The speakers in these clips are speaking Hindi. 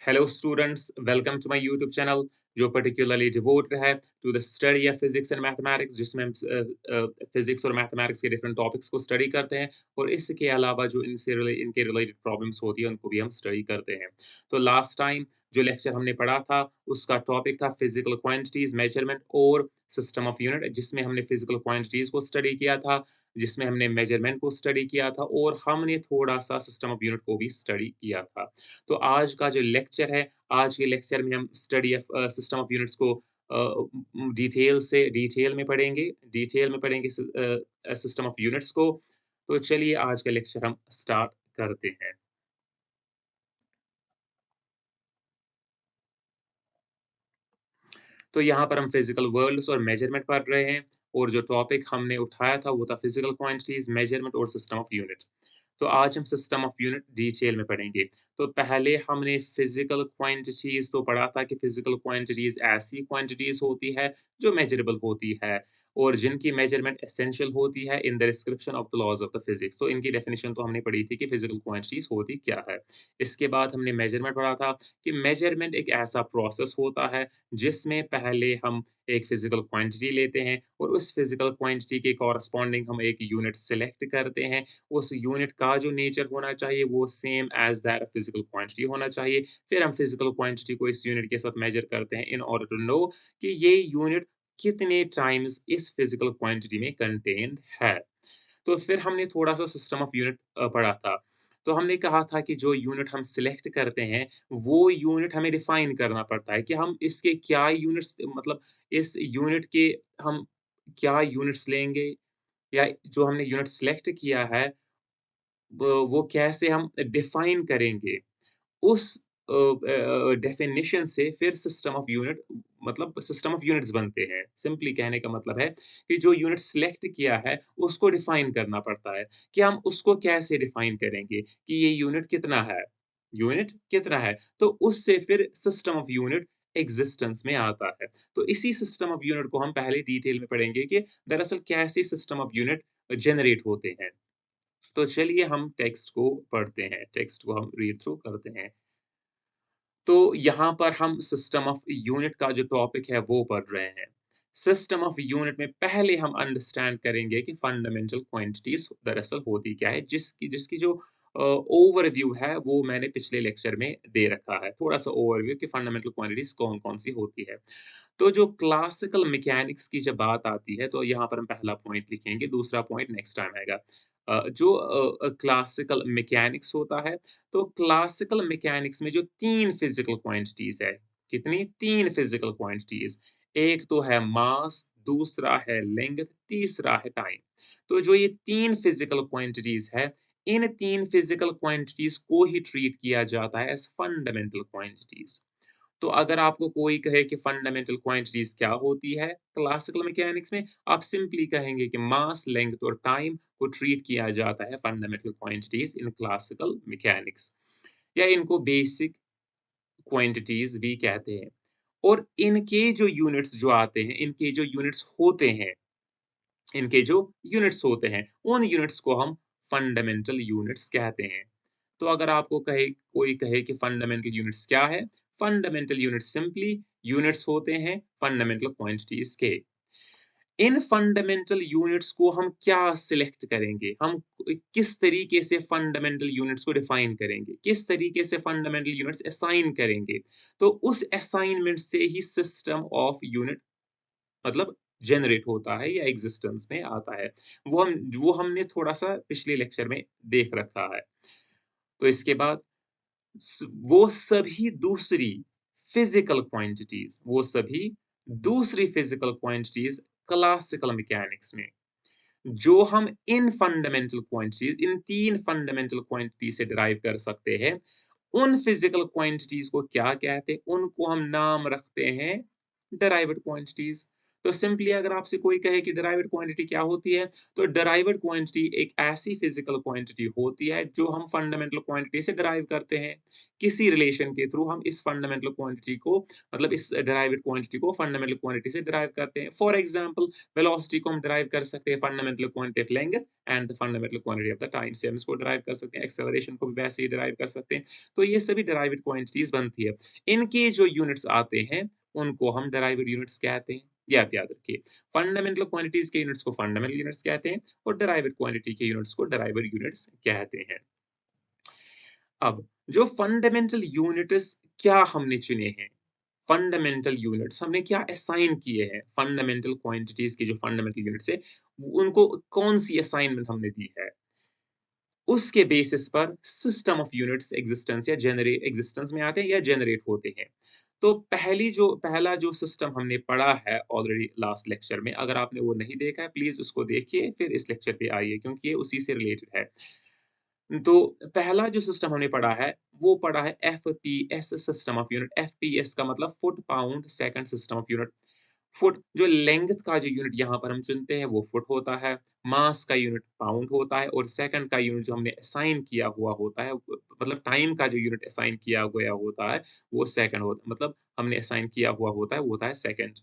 Hello, students. Welcome to my YouTube channel, जो particularly devoted है to the study of physics and mathematics, जिसमें हम physics और mathematics के different topics को study करते हैं और इसके अलावा जो इनके related problems होती है उनको भी हम study करते हैं। तो last time जो lecture हमने पढ़ा था उसका topic था physical quantities, measurement और system of unit, जिसमें हमने physical quantities को study किया था, जिसमें हमने measurement को study किया था और हमने थोड़ा सा system of unit को भी study किया था। तो आज का जो लेक्चर है, आज के लेक्चर में हम study of system of units को डिटेल में पढ़ेंगे सिस्टम ऑफ यूनिट्स को। तो चलिए आज का लेक्चर हम स्टार्ट करते हैं। तो यहाँ पर हम फिजिकल वर्ल्ड्स और मेजरमेंट पढ़ रहे हैं और जो टॉपिक हमने उठाया था वो था फिजिकल क्वांटिटीज, मेजरमेंट और सिस्टम ऑफ यूनिट। तो आज हम सिस्टम ऑफ यूनिट डिटेल में पढ़ेंगे। तो पहले हमने फिजिकल क्वांटिटीज तो पढ़ा था कि फिजिकल क्वांटिटीज ऐसी क्वांटिटीज होती है जो मेजरेबल होती है और जिनकी मेजरमेंट एसेंशियल होती है in the description of the laws of the physics. तो इनकी डेफिनेशन तो हमने पढ़ी थी कि फिजिकल क्वांटिटीज होती क्या है। इसके बाद हमने मेजरमेंट पढ़ा था कि मेजरमेंट एक ऐसा प्रोसेस होता है जिसमें पहले हम एक फिजिकल क्वांटिटी लेते हैं और उस फिजिकल क्वांटिटी के कॉरस्पॉन्डिंग हम एक यूनिट सेलेक्ट करते हैं। उस यूनिट का जो नेचर होना चाहिए वो same as that physical quantity होना चाहिए। फिर हम फिजिकल क्वांटिटी को इस यूनिट के साथ मेजर करते हैं इन ऑर्डर टू नो कि ये यूनिट कितने टाइम्स इस फिजिकल क्वांटिटी में कंटेन्ड है। तो फिर हमने थोड़ा-सा सिस्टम ऑफ यूनिट पढ़ा था। तो हमने कहा था कि जो यूनिट हम सिलेक्ट करते हैं, वो यूनिट हमें डिफाइन करना पड़ता है कि हम इसके क्या यूनिट्स मतलब इस यूनिट के हम क्या यूनिट्स लेंगे या जो हमने यूनिट सिलेक्ट किया है, वो कैसे हम डिफाइन करेंगे। उस डेफिनिशन से फिर सिस्टम ऑफ यूनिट मतलब सिस्टम ऑफ यूनिट्स बनते हैं। सिंपली कहने का मतलब है कि जो यूनिट सिलेक्ट किया है, उसको डिफाइन करना पड़ता है कि हम उसको कैसे डिफाइन करेंगे कि ये यूनिट कितना है, तो उससे फिर सिस्टम ऑफ यूनिट एक्जिस्टेंस में आता है। तो इसी सिस्टम ऑफ यूनिट को हम पहले डिटेल में पढ़ेंगे कि दरअसल कैसे सिस्टम ऑफ यूनिट जनरेट होते हैं। तो चलिए हम टेक्स्ट को पढ़ते हैं, टेक्स्ट को हम रीड थ्रू करते हैं। तो यहाँ पर हम सिस्टम ऑफ यूनिट का जो टॉपिक है वो पढ़ रहे हैं। सिस्टम ऑफ यूनिट में पहले हम अंडरस्टैंड करेंगे कि फंडामेंटल क्वांटिटीज़ दरअसल होती क्या है, जिसकी जिसकी जो ओवरव्यू है वो मैंने पिछले लेक्चर में दे रखा है। थोड़ा-सा ओवरव्यू कि फंडामेंटल क्वांटिटीज़ कौन-कौन सी होती है। तो जो क्लासिकल मैकेनिक्स की जब बात आती है, तो यहाँ पर हम पहला पॉइंट लिखेंगे, दूसरा पॉइंट नेक्स्ट टाइम आएगा। क्लासिकल मैकेनिक्स होता है, तो क्लासिकल मैकेनिक्स में जो 3 फिज़िकल क्वांटिटीज़ है, कितनी? 3 फिज़िकल क्वांटिटीज़। एक तो है मास, दूसरा है लेंथ, तीसरा है टाइम। तो जो ये 3 फिज़िकल क्वांटिटीज़ है, इन 3 फिज़िकल क्वांटिटीज़ को ही ट्रीट किया जाता है एज़ फंडामेंटल क्वांटिटीज़। तो अगर आपको कोई कहे कि फंडामेंटल क्वांटिटीज़ क्या होती है क्लासिकल मैकेनिक्स में, आप सिंपली कहेंगे कि मास, लेंथ और टाइम को ट्रीट किया जाता है fundamental quantities in classical mechanics या इनको बेसिक क्वांटिटीज़ भी कहते हैं। और इनके जो यूनिट्स जो आते हैं, इनके जो यूनिट्स होते हैं, उन यूनिट्स को हम फंडामेंटल यूनिट्स कहते हैं। तो अगर आपको कोई कहे कि फंडामेंटल यूनिट्स क्या है? फंडामेंटल यूनिट्स सिंपली यूनिट्स होते हैं फंडामेंटल क्वांटिटीज़ के। इन फंडामेंटल यूनिट्स को हम क्या सिलेक्ट करेंगे? हम किस तरीके से फंडामेंटल यूनिट्स को डिफाइन करेंगे? किस तरीके से फंडामेंटल यूनिट्स असाइन करेंगे? तो उस असाइनमेंट से ही सिस्टम ऑफ यूनिट मतलब जनरेट होता है या एग्जिस्टेंस में आता है। वो हमने थोड़ा-सा पिछले लेक्चर में देख रखा है। तो इसके बाद वो सभी दूसरी फिजिकल क्वांटिटीज क्लासिकल मैकेनिक्स में जो हम इन तीन फंडामेंटल क्वांटिटी से डिराइव कर सकते हैं, उन फिजिकल क्वांटिटीज को क्या कहते हैं? उनको हम नाम रखते हैं डिराइव्ड क्वांटिटीज। तो सिंपली अगर आपसे कोई कहे कि डेराइव्ड क्वांटिटी क्या होती है, तो डेराइव्ड क्वांटिटी एक ऐसी फिजिकल क्वांटिटी होती है जो हम फंडामेंटल क्वांटिटी से डेराइव करते हैं। किसी रिलेशन के थ्रू हम इस फंडामेंटल क्वांटिटी को मतलब इस डेराइव्ड क्वांटिटी को फंडामेंटल क्वांटिटी से डेराइव करते हैं। फॉर एग्जांपल वेलोसिटी को हम डेराइव कर सकते हैं fundamental quantity of length and the fundamental quantity of the time से हम इसको डेराइव कर सकते हैं। एक्सेलरेशन को भी वैसे ही डेराइव कर सकते हैं। तो ये सभी डेराइव्ड क्वांटिटीज बनती है। इनके जो यूनिट्स आते हैं उनको हम डेराइव्ड यूनिट्स कहते हैं। ये आप याद रखिए। फंडामेंटल क्वांटिटीज के यूनिट्स को फंडामेंटल यूनिट्स कहते हैं और डेराइव्ड क्वांटिटी के यूनिट्स को डेराइव्ड यूनिट्स कहते हैं। अब जो फंडामेंटल यूनिट्स क्या हमने चुने हैं? फंडामेंटल यूनिट्स हमने क्या असाइन किए हैं? फंडामेंटल क्वांटिटीज के जो फंडामेंटल यूनिट्स है, उनको कौन-सी असाइनमेंट हमने दी है? उसके बेसिस पर सिस्टम ऑफ यूनिट्स एग्जिस्टेंस या जेनरे एग्जिस्टेंस में आते हैं या जनरेट होते हैं। तो पहला जो सिस्टम हमने पढ़ा है ऑलरेडी लास्ट लेक्चर में, अगर आपने वो नहीं देखा है प्लीज़ उसको देखिए, फिर इस लेक्चर पे आइए क्योंकि ये उसी से रिलेटेड है। तो पहला जो सिस्टम हमने पढ़ा है, वो पढ़ा है FPS system of unit. FPS का मतलब foot pound second system of unit. Foot जो लेंथ का जो यूनिट यहाँ पर हम चुनते हैं वो फुट होता है, मास का यूनिट पाउंड होता है और सेकंड का यूनिट जो हमने असाइन किया हुआ होता है मतलब टाइम का जो यूनिट असाइन किया गया होता है, वो सेकंड होता मतलब हमने असाइन किया हुआ होता है, वो होता है सेकंड।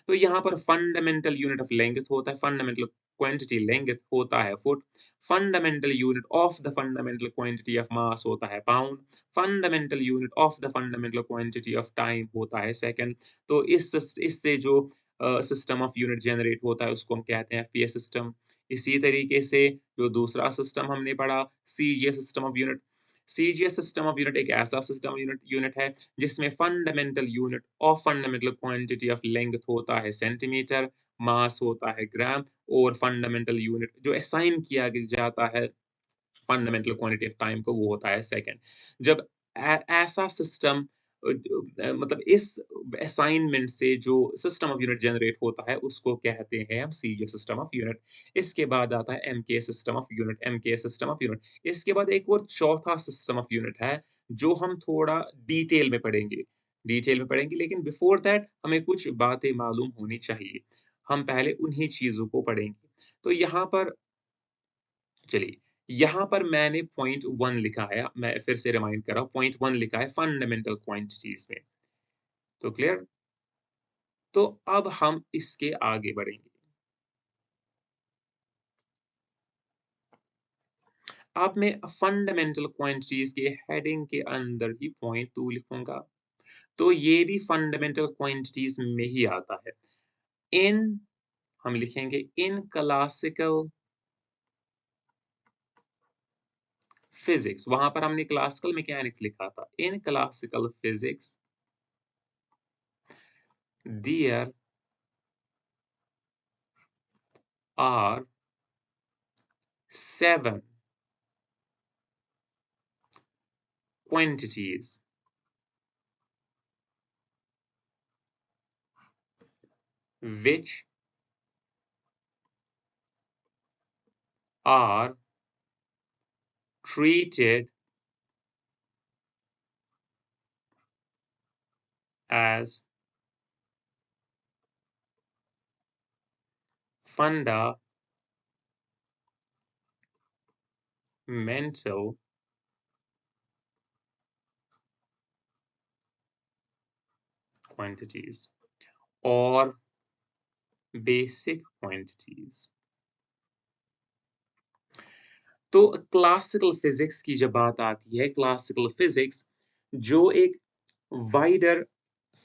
तो यहाँ पर फंडामेंटल यूनिट ऑफ लेंथ होता है, फंडामेंटल क्वांटिटी लेंथ होता है foot, fundamental unit of the fundamental quantity of mass होता है pound, fundamental unit of the fundamental quantity of time होता है सेकंड। तो इससे जो सिस्टम ऑफ यूनिट जनरेट होता है उसको हम कहते हैं एफपीएस सिस्टम। इसी तरीके से जो दूसरा सिस्टम हमने पढ़ा CGS system of unit. CGS system of unit एक ऐसा सिस्टम यूनिट यूनिट है जिसमें fundamental unit of fundamental quantity of length होता है सेंटीमीटर, मास होता है ग्राम और फंडामेंटल यूनिट जो असाइन किया जाता है फंडामेंटल क्वांटिटी ऑफ टाइम को वो होता है सेकंड। जब ऐसा सिस्टम मतलब इस असाइनमेंट से जो सिस्टम ऑफ यूनिट जनरेट होता है उसको कहते हैं हम सीजीएस सिस्टम ऑफ यूनिट। इसके बाद आता है MKS system of unit, MKS system of unit. इसके बाद एक और चौथा सिस्टम ऑफ यूनिट है जो हम थोड़ा डिटेल में पढ़ेंगे। डिटेल में पढ़ेंगे लेकिन बिफोर दैट हमें कुछ बातें मालूम होनी चाहिए। हम पहले उन्हीं चीज़ों को पढ़ेंगे। तो यहाँ पर चलिए, यहाँ पर मैंने पॉइंट 1 लिखा है, मैं फिर से रिमाइंड कर रहा हूँ, पॉइंट 1 लिखा है फंडामेंटल क्वांटिटीज़ में, तो क्लियर? तो अब हम इसके आगे बढ़ेंगे। अब मैं फंडामेंटल क्वांटिटीज़ के हेडिंग के अंदर ही पॉइंट 2 लिखूँगा, तो ये भी फंडामेंटल क्वांटिटीज़ में ही आता है। इन हम लिखेंगे इन क्लासिकल फिज़िक्स, वहाँ पर हमने क्लासिकल मैकेनिक्स लिखा था। In classical physics, there are 7 quantities which are treated as fundamental quantities or basic quantities। तो क्लासिकल फिजिक्स की जब बात आती है, क्लासिकल फिजिक्स जो एक वाइडर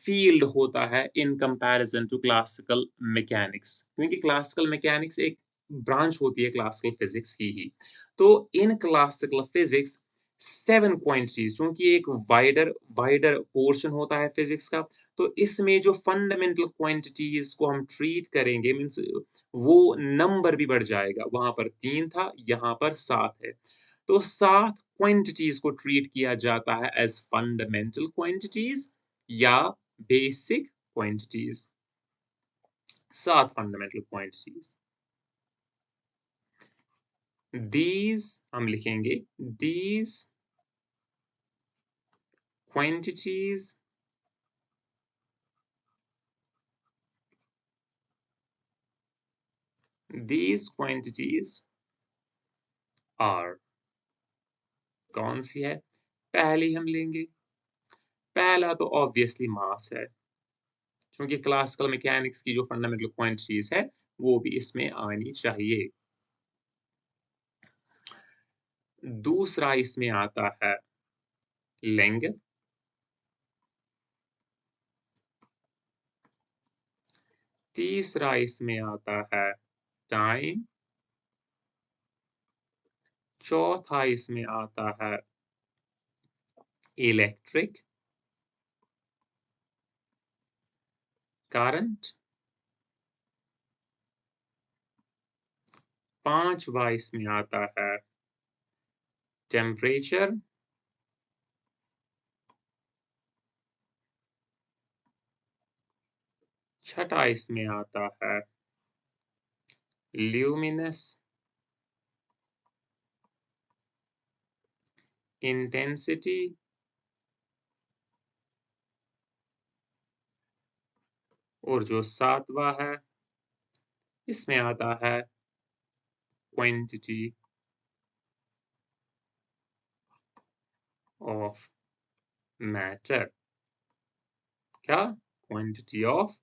फील्ड होता है in comparison to classical mechanics, क्योंकि क्लासिकल मैकेनिक्स एक ब्रांच होती है क्लासिकल फिजिक्स की ही। तो इन क्लासिकल फिजिक्स 7 क्वांटिटीज, क्योंकि एक वाइडर वाइडर पोर्शन होता है फिजिक्स का, तो इसमें जो फंडामेंटल क्वांटिटीज को हम ट्रीट करेंगे मीन्स वो नंबर भी बढ़ जाएगा। वहां पर 3 था, यहाँ पर 7 है। तो 7 क्वांटिटीज को ट्रीट किया जाता है एज फंडामेंटल क्वांटिटीज या basic quantities. 7 fundamental quantities. These हम लिखेंगे these quantities these quantities are, कौन सी है? पहली हम लेंगे। पहला तो ऑब्वियसली मास है, क्योंकि क्लासिकल मैकेनिक्स की जो फंडामेंटल क्वांटिटीज है, वो भी इसमें आनी चाहिए। दूसरा इसमें आता है लेंथ। तीसरा इसमें आता है टाइम। चौथा इसमें आता है इलेक्ट्रिक करंट। पांचवा इसमें आता है टेम्परेचर। छठा इसमें आता है ल्यूमिनस इंटेंसिटी। और जो सातवां है, इसमें आता है क्वांटिटी ऑफ मैटर। क्या? Quantity of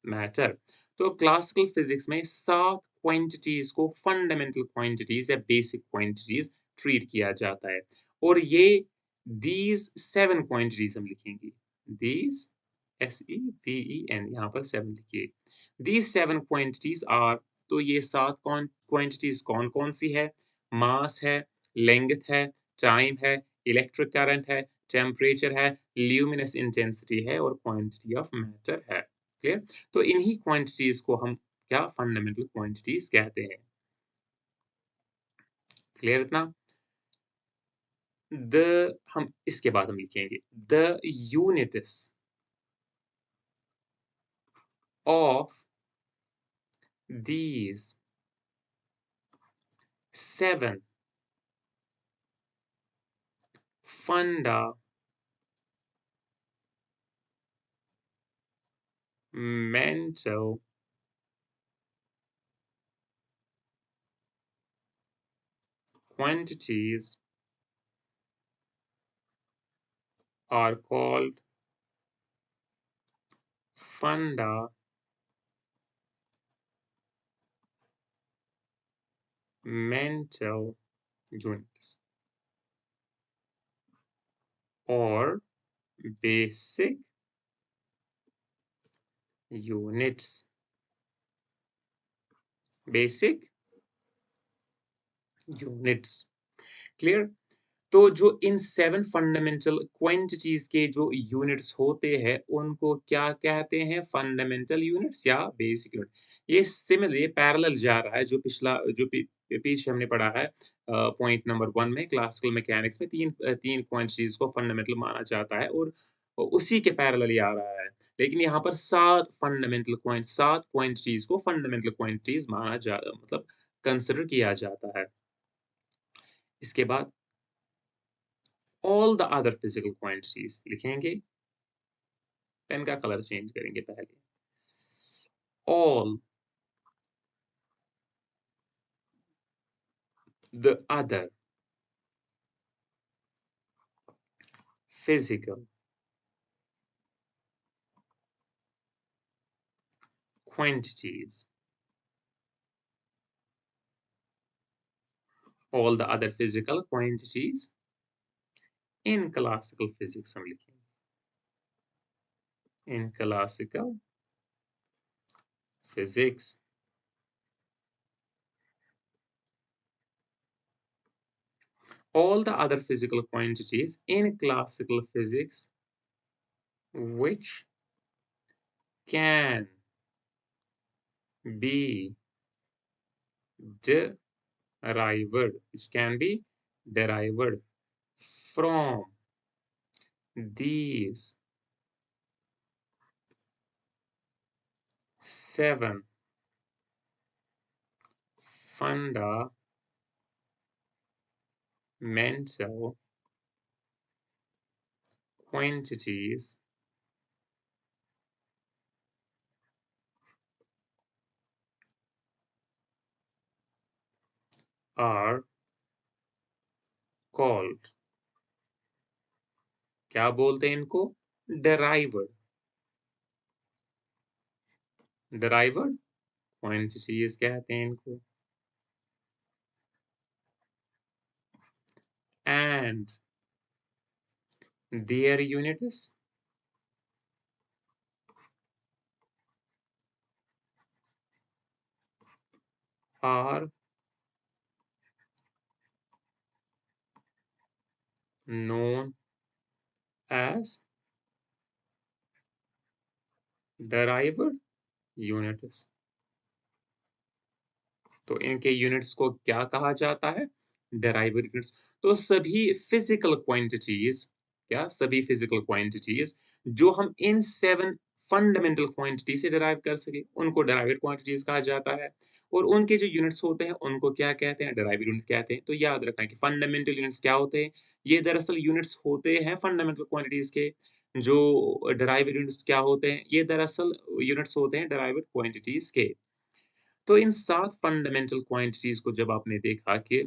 matter. तो क्लासिकल फिजिक्स में 7 क्वांटिटीज को फंडामेंटल क्वांटिटीज या बेसिक क्वांटिटीज ट्रीट किया जाता है। और ये दीज 7 क्वांटिटीज हम लिखेंगे। दीज SEVEN यहाँ पर 7 लिखिए। दीज 7 क्वांटिटीज आर, तो ये 7 क्वांटिटीज कौन कौन सी है? मास है, लेंथ है, टाइम है, इलेक्ट्रिक करंट है, टेम्परेचर है, ल्यूमिनस इंटेंसिटी है और क्वांटिटी ऑफ मैटर है। क्लियर? तो इन्हीं क्वांटिटीज को हम क्या फंडामेंटल क्वांटिटीज कहते हैं। क्लियर इतना? द हम इसके बाद हम लिखेंगे the units of these 7 fundamental quantities are called fundamental units or basic units। basic units। Clear? तो जो इन 7 फंडामेंटल क्वांटिटीज के जो यूनिट्स होते हैं, उनको क्या कहते हैं? फंडामेंटल यूनिट्स या बेसिक यूनिट। ये सिमिलर, ये पैरेलल जा रहा है, जो पिछला जो पीछे हमने पढ़ा है पॉइंट नंबर 1 में क्लासिकल मैकेनिक्स में 3 क्वांटिटीज को फंडामेंटल माना जाता है और उसी के पैरेलल ही आ रहा है। लेकिन यहाँ पर 7 क्वांटिटीज को फंडामेंटल क्वांटिटीज माना जा मतलब कंसिडर किया जाता है। इसके बाद all the other physical quantities लिखेंगे। पेन का कलर चेंज करेंगे पहले। all the other physical quantities, all the other physical quantities in classical physics हम लिखेंगे। in classical physics all the other physical quantities in classical physics which can be derived from these 7 fundamental quantities are called, क्या बोलते हैं इनको? डेराइव्ड। डेराइव्ड क्वांटिटीज कहते हैं इनको। And their units are known as derived units। तो इनके यूनिट्स को क्या कहा जाता है? Derived units. तो सभी फिजिकल क्वांटिटीज, क्या सभी फिजिकल क्वांटिटीज जो हम इन 7 फंडामेंटल क्वांटिटी से डिराइव कर सके, उनको डेराइव्ड क्वांटिटीज कहा जाता है। और उनके जो यूनिट्स होते हैं, उनको क्या कहते हैं? डेराइव्ड यूनिट्स कहते हैं। तो याद रखना कि फंडामेंटल यूनिट्स क्या होते हैं? ये दरअसल यूनिट्स होते हैं फंडामेंटल क्वांटिटीज के। जो डेराइव्ड यूनिट्स क्या होते हैं? ये दरअसल यूनिट्स होते हैं डेराइव्ड क्वांटिटीज के। तो इन 7 फंडामेंटल क्वांटिटीज़ को जब आपने देखा कि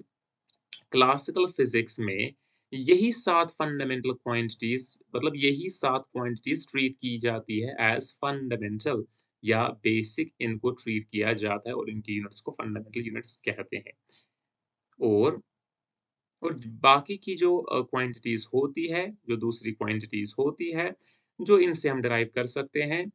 क्लासिकल फिज़िक्स में यही 7 फंडामेंटल क्वांटिटीज़, मतलब यही 7 क्वांटिटीज़ ट्रीट की जाती है एज़ फंडामेंटल या बेसिक, इनको ट्रीट किया जाता है और इनकी यूनिट्स को फंडामेंटल यूनिट्स कहते हैं। और बाकी की जो क्वांटिटीज़ होती है, जो दूसरी क्वांटिटीज़ होती है, जो इनसे हम डिराइव कर सकते हैं,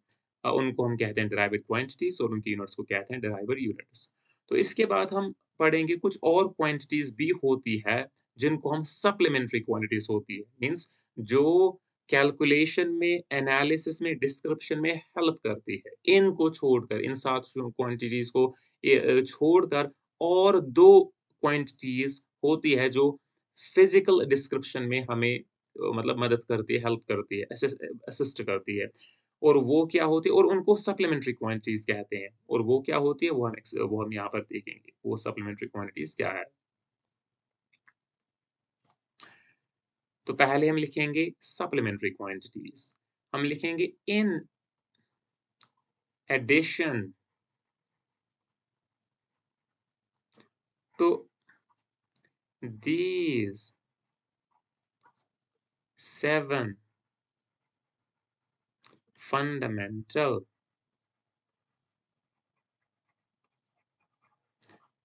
उनको हम कहते हैं डिराइव्ड क्वांटिटीज़ और उनकी यूनिट्स को कहते हैं डिराइव्ड यूनिट्स। तो इसके बाद हम पढ़ेंगे कुछ और क्वांटिटीज़ भी होती है, जिनको हम सप्लीमेंट्री क्वांटिटीज़ होती है। मीन्स जो कैलकुलेशन में, एनालिसिस में, डिस्क्रिप्शन में हेल्प करती है। इनको छोड़कर, इन 7 जो क्वांटिटीज़ को छोड़कर और 2 क्वांटिटीज़ होती है जो फिज़िकल डिस्क्रिप्शन में हमें मतलब मदद करती है, हेल्प करती है, असिस्ट करती है। और वो क्या होती है? और उनको सप्लीमेंट्री क्वांटिटीज़ कहते हैं। और वो क्या होती है? वो हम यहाँ पर देखेंगे। वो सप्लीमेंट्री क्वांटिटीज़ क्या है? तो पहले हम लिखेंगे सप्लीमेंट्री क्वांटिटीज़। हम लिखेंगे in addition to these 7 fundamental,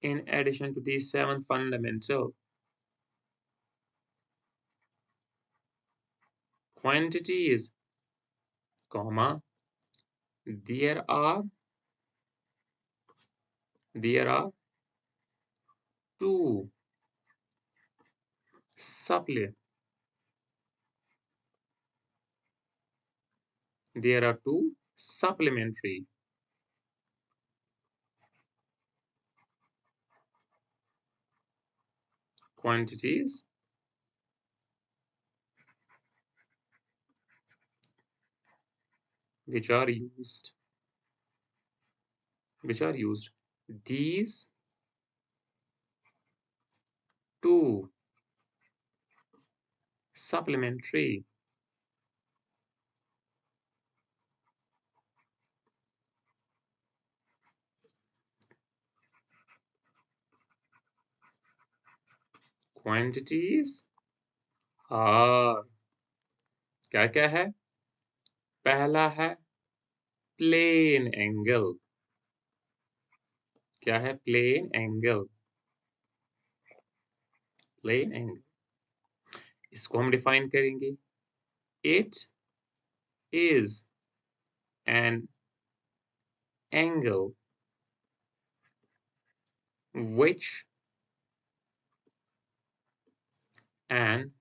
in addition to these 7 fundamental quantities, comma, there are there are 2 supple there are 2 supplementary quantities which are used which are used. These 2 supplementary quantities are, क्या-क्या है? पहला है प्लेन एंगल। क्या है? Plane angle. प्लेन एंगल, इसको हम डिफाइन करेंगे। It is an angle which an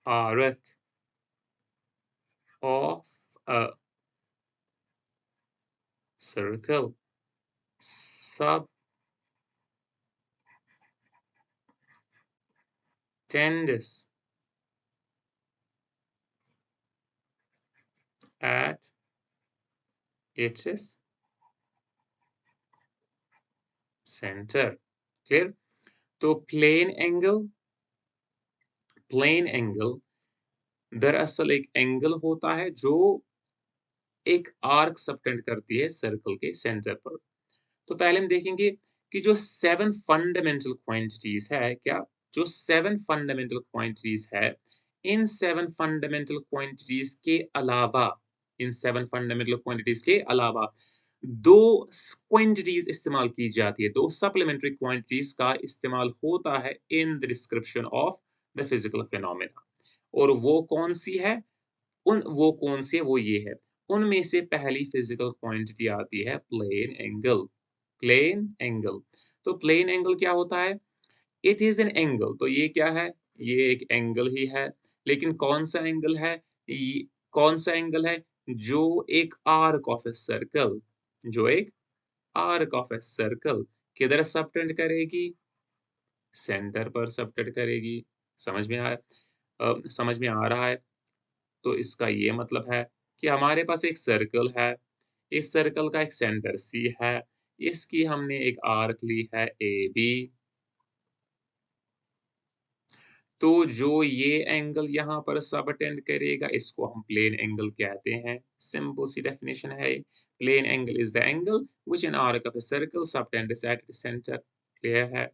arc of a circle subtends at its center। Clear? तो प्लेन एंगल दरअसल एक एंगल होता है जो एक आर्क सबटेंड करती है सर्कल के सेंटर पर। तो पहले हम देखेंगे कि जो 7 फंडामेंटल क्वांटिटीज़ है क्या? जो 7 फंडामेंटल क्वांटिटीज़ है, इन 7 फंडामेंटल क्वांटिटीज़ के अलावा इन 7 फंडामेंटल क्वांटिटीज़ के अलावा 2 क्वांटिटीज़ इस्तेमाल की जाती है, 2 सप्लीमेंट्री क्वांटिटीज़ का इस्तेमाल होता है in the description of the physical phenomena. और वो कौन-सी है? वो कौन-सी है? वो ये है। उनमें से पहली फिजिकल क्वांटिटी आती है प्लेन एंगल। Plane angle. तो प्लेन एंगल क्या होता है? It is an angle. तो ये क्या है? ये एक एंगल ही है। लेकिन कौन-सा एंगल है? ये कौन-सा एंगल है? जो एक आर्क ऑफ अ सर्कल जो एक आर्क ऑफ अ सर्कल किधर सबटेंड करेगी? सेंटर पर सबटेंड करेगी। समझ में आया? समझ में आ रहा है? तो इसका ये मतलब है कि हमारे पास एक सर्कल है, इस सर्कल का एक सेंटर सी है, इसकी हमने एक आर्क ली है AB, तो जो ये एंगल यहाँ पर सबटेंड करेगा, इसको हम प्लेन एंगल कहते हैं। सिंपल सी डेफिनिशन है ये। Plane angle is the angle which an arc of a circle subtends at its centre. Clear है?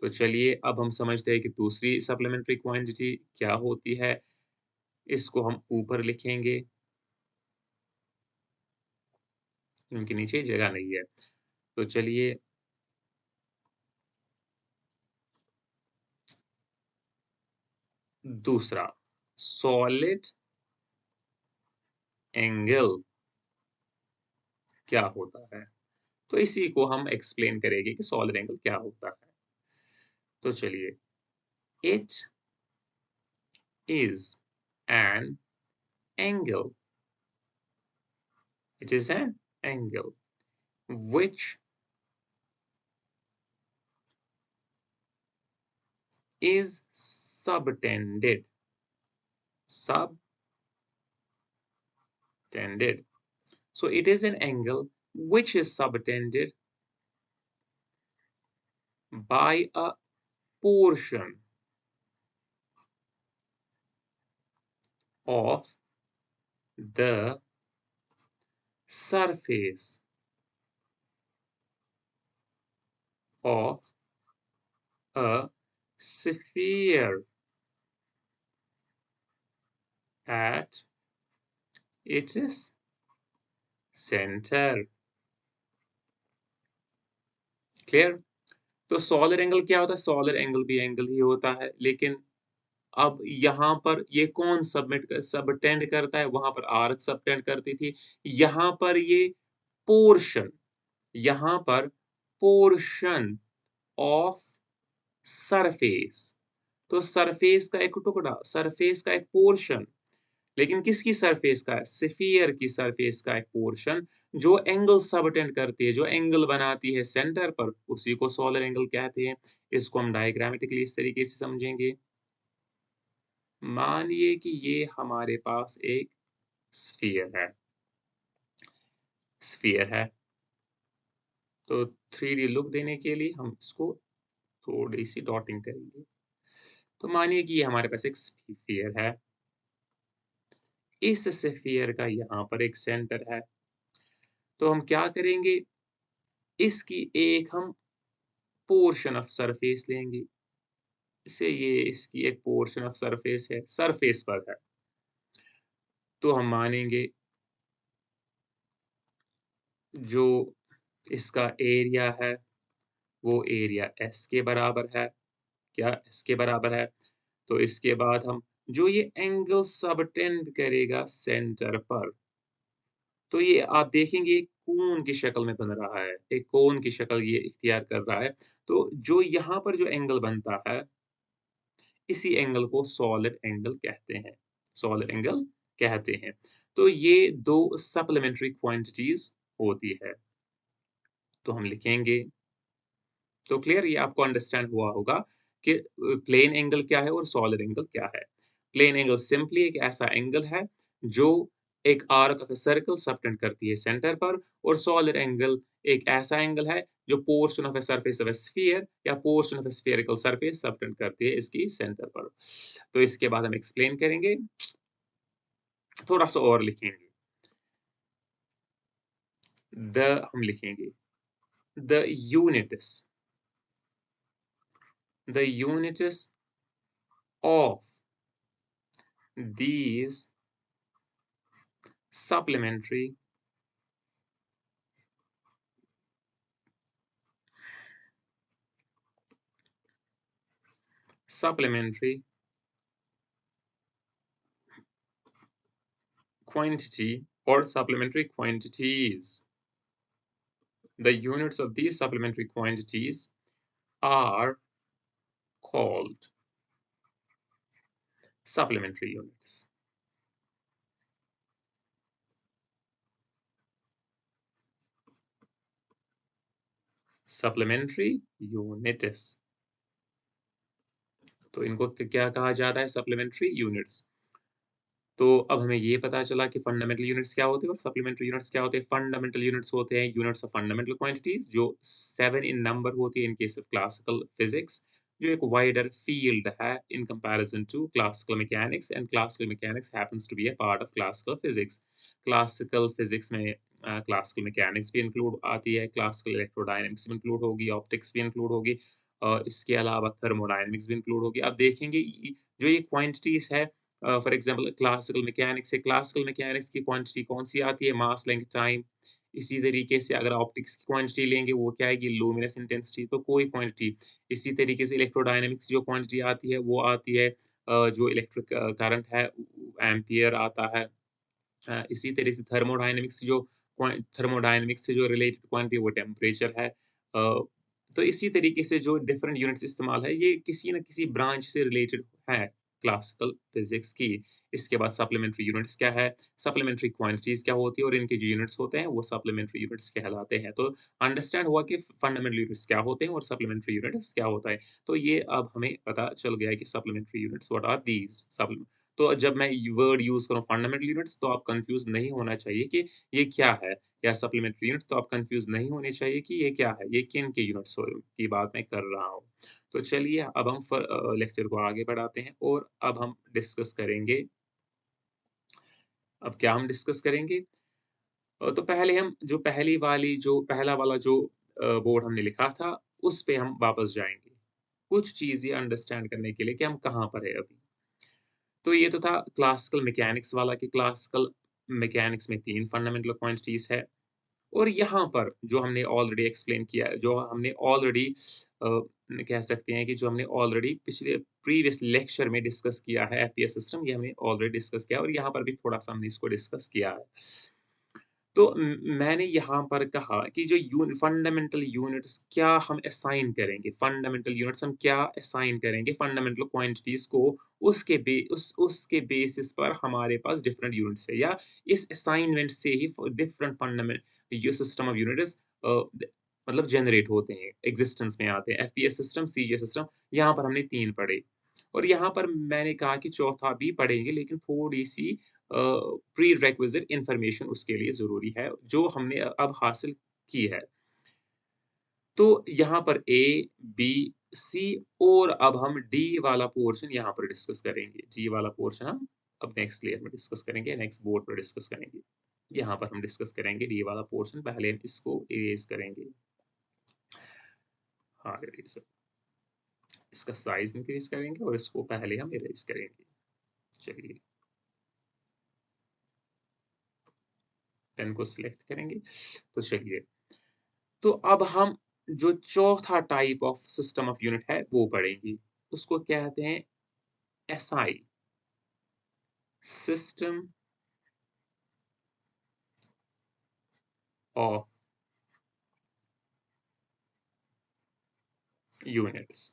तो चलिए अब हम समझते हैं कि दूसरी सप्लीमेंट्री क्वांटिटी क्या होती है। इसको हम ऊपर लिखेंगे क्योंकि नीचे जगह नहीं है। तो चलिए दूसरा सॉलिड एंगल क्या होता है? तो इसी को हम एक्सप्लेन करेंगे कि सॉलिड एंगल क्या होता है। तो चलिए, it is an angle, it is an angle which is subtended, subtended. So it is an angle which is subtended by a portion of the surface of a sphere at its center. Clear? तो सॉलिड एंगल क्या होता है? सॉलिड एंगल भी एंगल ही होता है, लेकिन अब यहाँ पर ये कौन सबटेंड करता है? वहाँ पर आर्क सबटेंड करती थी। यहाँ पर ये पोर्शन यहाँ पर पोर्शन ऑफ सरफेस, तो सरफेस का एक टुकड़ा, सरफेस का एक पोर्शन, लेकिन किसकी सरफेस का है? स्फीयर की सरफेस का एक पोर्शन जो एंगल सबटेंड करती है, जो एंगल बनाती है सेंटर पर, उसी को सोलर एंगल कहते हैं। इसको हम डायग्रामेटिकली इस तरीके से समझेंगे। मानिए कि ये हमारे पास एक स्फीयर है, स्फीयर है। तो 3D लुक देने के लिए हम इसको थोड़ी-सी डॉटिंग करेंगे। तो मानिए कि ये हमारे पास एक स्फीयर है। इस स्फीयर का यहाँ पर एक सेंटर है। तो हम क्या करेंगे? इसकी एक हम पोर्शन ऑफ सरफेस लेंगे। इसे ये इसकी एक पोर्शन ऑफ सरफेस है, सरफेस पर है। तो हम मानेंगे जो इसका एरिया है, वो एरिया S के बराबर है। क्या S के बराबर है? तो इसके बाद हम जो ये एंगल सबटेंड करेगा सेंटर पर, तो ये आप देखेंगे एक कोन की शक्ल में बन रहा है। एक कोन की शक्ल ये इख्तियार कर रहा है। तो जो यहाँ पर जो एंगल बनता है, इसी एंगल को सॉलिड एंगल कहते हैं। सॉलिड एंगल कहते हैं। तो ये 2 सप्लीमेंट्री क्वांटिटीज़ होती है। तो हम लिखेंगे, तो क्लियर ये आपको अंडरस्टैंड हुआ होगा कि प्लेन एंगल क्या है और सॉलिड एंगल क्या है। प्लेन एंगल सिंपली एक ऐसा एंगल है जो एक arc of a circle subtend करती है सेंटर पर, और सॉलिड एंगल एक ऐसा एंगल है जो portion of a surface of a sphere या portion of a spherical surface subtend करती है इसकी सेंटर पर। तो इसके बाद हम एक्सप्लेन करेंगे, थोड़ा-सा और लिखेंगे। द हम लिखेंगे The units, the units of these supplementary supplementary quantity or supplementary quantities. The units of these supplementary quantities are called supplementary units. Supplementary units. तो इनको क्या कहा जाता है? Supplementary units. तो अब हमें ये पता चला कि फंडामेंटल यूनिट्स क्या होते हैं और सप्लीमेंट्री यूनिट्स क्या होते हैं। फंडामेंटल यूनिट्स होते हैं यूनिट्स ऑफ फंडामेंटल क्वांटिटीज जो 7 इन नंबर होती है in case of classical physics, जो एक वाइडर फील्ड है in comparison to classical mechanics, and classical mechanics happens to be a part of classical physics. Classical physics में क्लासिकल मैकेनिक्स भी इंक्लूड आती है, क्लासिकल इलेक्ट्रोडायनामिक्स भी इंक्लूड होगी, ऑप्टिक्स भी इंक्लूड होगी, इसके अलावा थर्मोडायनामिक्स भी इंक्लूड होगी। अब देखेंगे जो ये क्वांटिटीज है, फॉर एग्जांपल क्लासिकल मैकेनिक्स की क्वांटिटी कौन-सी आती है? मास, लेंथ, टाइम। इसी तरीके से अगर ऑप्टिक्स की क्वांटिटी लेंगे वो क्या आएगी? लुमिनस इंटेंसिटी, तो कोई क्वांटिटी। इसी तरीके से इलेक्ट्रोडायनामिक्स की जो क्वांटिटी आती है वो आती है जो इलेक्ट्रिक करंट है एम्पीयर आता है। इसी तरह से थर्मोडायनामिक्स से जो रिलेटेड क्वांटिटी वो टेम्परेचर है। तो इसी तरीके से जो डिफरेंट यूनिट्स इस्तेमाल है ये किसी न किसी ब्रांच से रिलेटेड है क्लासिकल फिजिक्स की। इसके बाद सप्लीमेंट्री यूनिट्स क्या है? सप्लीमेंट्री क्वांटिटीज़ क्या होती है और इनके जो यूनिट्स होते हैं वो सप्लीमेंट्री यूनिट्स कहलाते हैं। तो अंडरस्टैंड हुआ कि फंडामेंटल यूनिट्स क्या होते हैं और सप्लीमेंट्री यूनिट्स क्या होता है। तो ये अब हमें पता चल गया है कि supplementary units what are these सप्ली तो जब मैं वर्ड यूज़ करूँ फंडामेंटल यूनिट्स तो आप कन्फ्यूज़ नहीं होना चाहिए कि ये क्या है? या सप्लीमेंट्री यूनिट्स तो आप कन्फ्यूज़ नहीं होने चाहिए कि ये क्या है? ये किन-के यूनिट्स की बात मैं कर रहा हूँ। तो चलिए अब हम लेक्चर को आगे बढ़ाते हैं और अब हम डिस्कस करेंगे अब क्या हम डिस्कस करेंगे? तो पहले हम जो पहला वाला जो बोर्ड हमने लिखा था, उस पे हम वापस जाएँगे। कुछ चीज़ें अंडरस्टैंड करने के लिए कि हम कहाँ पर हैं अभी। तो ये तो था क्लासिकल मैकेनिक्स वाला कि क्लासिकल मैकेनिक्स में 3 फंडामेंटल क्वांटिटीज़ है और यहाँ पर जो हमने ऑलरेडी एक्सप्लेन किया है, जो हमने ऑलरेडी अ, कह सकते हैं कि जो हमने ऑलरेडी पिछले प्रीवियस लेक्चर में डिस्कस किया है एफपीएस सिस्टम, ये हमने ऑलरेडी डिस्कस किया है और यहाँ पर भी थोड़ा-सा हमने इसको डिस्कस किया है। तो मैंने यहाँ पर कहा कि जो फंडामेंटल यूनिट्स क्या हम असाइन करेंगे, फंडामेंटल यूनिट्स हम क्या असाइन करेंगे फंडामेंटल क्वांटिटीज़ को, उसके बेसिस पर हमारे पास डिफरेंट यूनिट्स है या इस असाइनमेंट से ही डिफरेंट फंडामेंट ये सिस्टम ऑफ यूनिट्स मतलब जनरेट होते हैं, एक्जिस्टेंस में आते हैं। एफपीएस सिस्टम, सीजीएस सिस्टम, यहाँ पर हमने 3 पढ़े और यहाँ पर मैंने कहा कि चौथा भी पढ़ेंगे लेकिन थोड़ी-सी प्रीरेक्विज़िट इन्फॉर्मेशन उसके लिए ज़रूरी है, जो हमने अब हासिल की है। तो यहाँ पर ए, बी, सी और अब हम डी वाला पोर्शन यहाँ पर डिस्कस करेंगे। डी वाला पोर्शन हम अब नेक्स्ट लेयर में डिस्कस करेंगे, नेक्स्ट बोर्ड पर डिस्कस करेंगे। यहाँ पर हम डिस्कस करेंगे डी वाला पोर्शन, पहले हम इसको इरेज़ करेंगे। हाँ, इरेज़र इसका साइज़ इंक्रीज़ करेंगे और इसको पहले हम इरेज़ करेंगे। चलिए, पेन को सिलेक्ट करेंगे। तो चलिए तो अब हम जो चौथा type of system of unit है वो पढ़ेंगे। उसको कहते हैं एसआई सिस्टम ऑफ यूनिट्स।